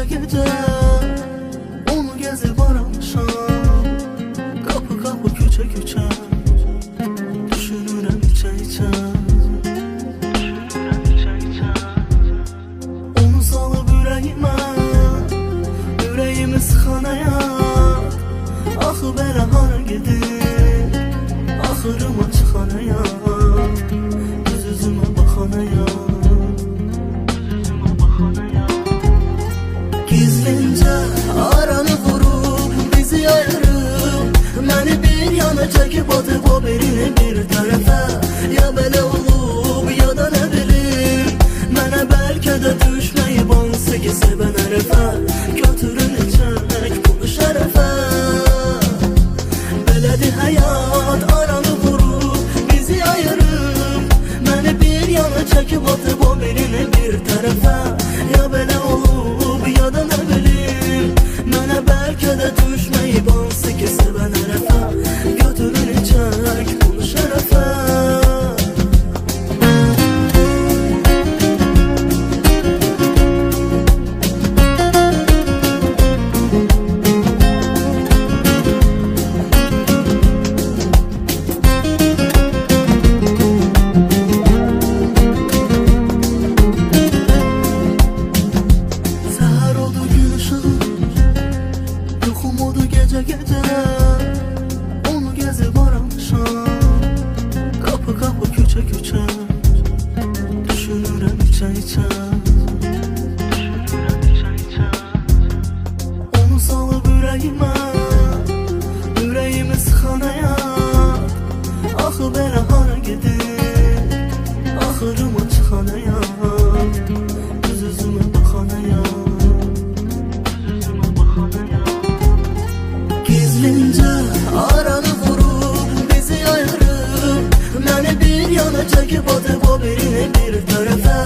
gece onu gezip aramışam. Kapı kapı küçe küçe düşünürüm içe içe. Onu salıp yüreğimi sıxanaya. Axı belə hara gedir axırıma çıxanaya. Göz üzümə baxanaya. Gizlincə aranı vurub bizi ayırıb, məni bir yana çəkib atıb o birini bir tərəfə. Ya belə olub ya da nə bilim, mənə bəlkə də düşməyib hansı ki sevən hərəfə. Götürün içək bunu şərəfə. Belədir həyat, aranı vurub bizi ayırıb, məni bir yana çəkib atıb o birini bir tərəfə. Ya belə olub ya da nə bilim, mənə bəlkə də düşməyib hansı ki sevən hərəfə. Götürün içək bunu şərəfə. Gece onu gezip aramışam. Kapı kapı küçe küçe düşünürüm içe içe. Onu salıp yüreğimi sıxanaya. Axı belə hara gedir axırıma çıxanaya. Göz üzümə baxanaya. Gizlincə aranı vurub bizi ayırıb, məni bir yana çəkib atıb o birini bir tərəfə.